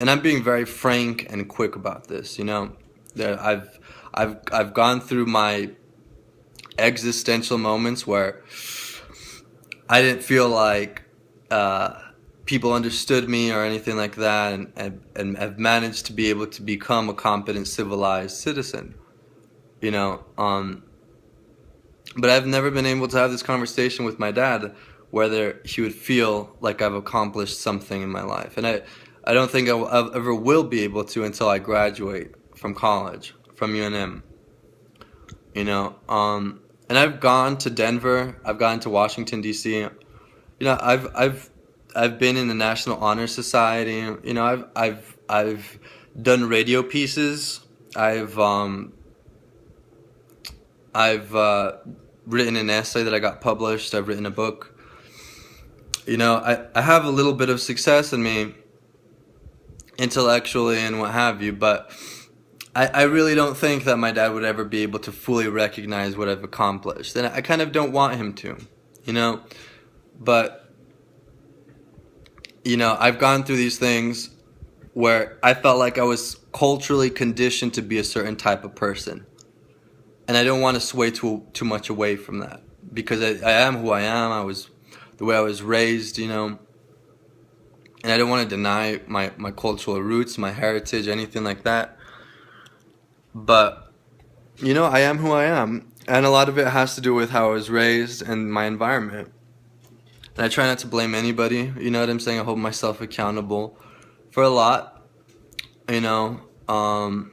and I'm being very frank and quick about this. That I've gone through my existential moments where I didn't feel like uh, people understood me or anything like that, and have managed to be able to become a competent, civilized citizen. You know, um, but I've never been able to have this conversation with my dad, whether he would feel like I've accomplished something in my life, and I don't think I ever will be able to until I graduate from college, from UNM. You know, and I've gone to Denver, I've gone to Washington D.C. I've been in the National Honor Society. I've done radio pieces. I've written an essay that I got published. I've written a book. I have a little bit of success in me intellectually and what have you, but I really don't think that my dad would ever be able to fully recognize what I've accomplished. And I kind of don't want him to, you know? But, I've gone through these things where I felt like I was culturally conditioned to be a certain type of person. And I don't want to sway too much away from that because I am who I am. I was the way I was raised, and I don't want to deny my cultural roots, my heritage, anything like that. But, I am who I am. And a lot of it has to do with how I was raised and my environment. And I try not to blame anybody. You know what I'm saying? I hold myself accountable for a lot, you know, um,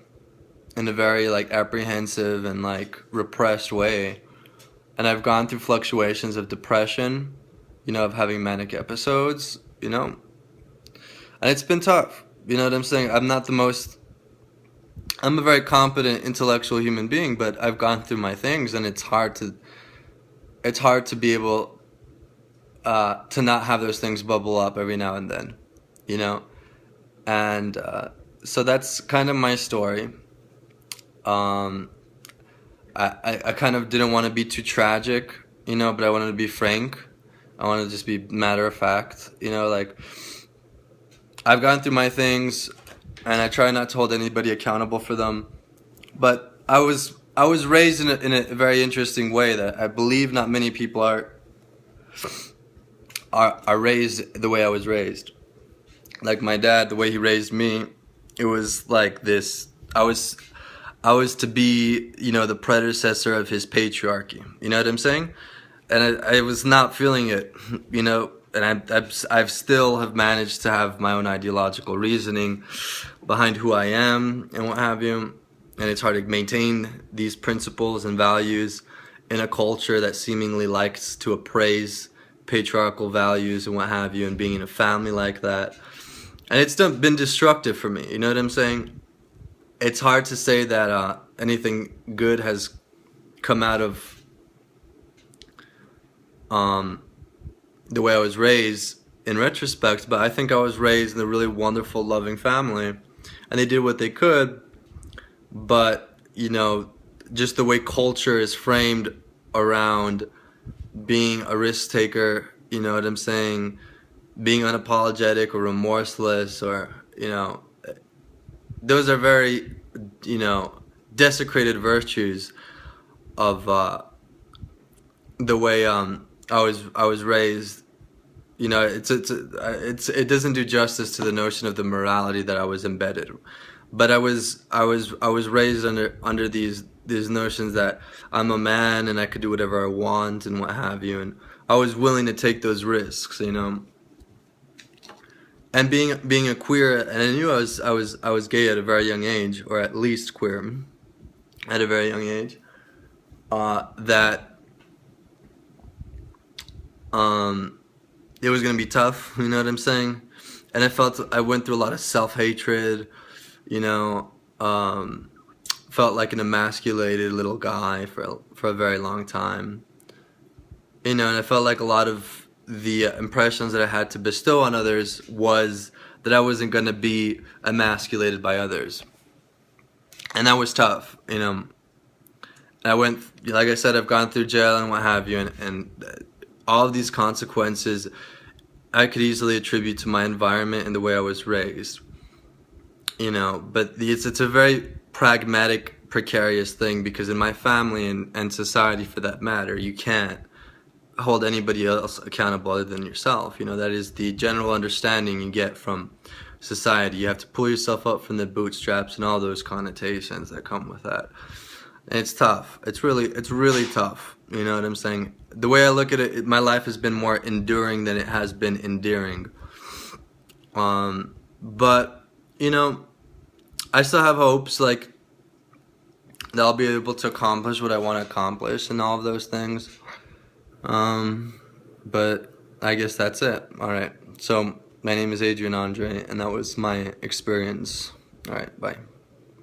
in a very like apprehensive and like repressed way. And I've gone through fluctuations of depression, of having manic episodes, and it's been tough. You know what I'm saying? I'm a very competent intellectual human being, but I've gone through my things, and it's hard to be able to not have those things bubble up every now and then, you know. And so that's kind of my story. Um, I kind of didn't want to be too tragic, but I wanted to be frank. I wanted to just be matter of fact, like I've gone through my things, and I try not to hold anybody accountable for them. But I was raised in a very interesting way that I believe not many people are raised the way I was raised. Like my dad, the way he raised me, it was like this. I was to be, the predecessor of his patriarchy. You know what I'm saying? And I was not feeling it, and I've still have managed to have my own ideological reasoning behind who I am and what have you. And it's hard to maintain these principles and values in a culture that seemingly likes to appraise patriarchal values and what have you, and being in a family like that. And it's been destructive for me, you know what I'm saying? It's hard to say that anything good has come out of um, the way I was raised in retrospect, but I think I was raised in a really wonderful, loving family, and they did what they could. But just the way culture is framed around being a risk taker, you know what I'm saying, being unapologetic or remorseless, or those are very desecrated virtues of the way I was raised. It doesn't do justice to the notion of the morality that I was embedded. But I was raised under these notions that I'm a man and I could do whatever I want and what have you, and I was willing to take those risks, And being a queer, and I knew I was gay at a very young age, or at least queer at a very young age. That it was gonna be tough, you know what I'm saying? And I went through a lot of self-hatred, you know, um, felt like an emasculated little guy for a very long time, and I felt like a lot of the impressions that I had to bestow on others was that I wasn't gonna be emasculated by others, and that was tough, And like I said, I've gone through jail and what have you, and all of these consequences I could easily attribute to my environment and the way I was raised. you know, but it's a very pragmatic, precarious thing, because in my family and society for that matter, you can't hold anybody else accountable other than yourself. You know, that is the general understanding you get from society. You have to pull yourself up from the bootstraps and all those connotations that come with that. And it's tough. It's really tough. You know what I'm saying? The way I look at it, my life has been more enduring than it has been endearing. But you know, I still have hopes, like, that I'll be able to accomplish what I want to accomplish and all of those things. But I guess that's it. All right. So my name is Adrian Andre, and that was my experience. All right. Bye.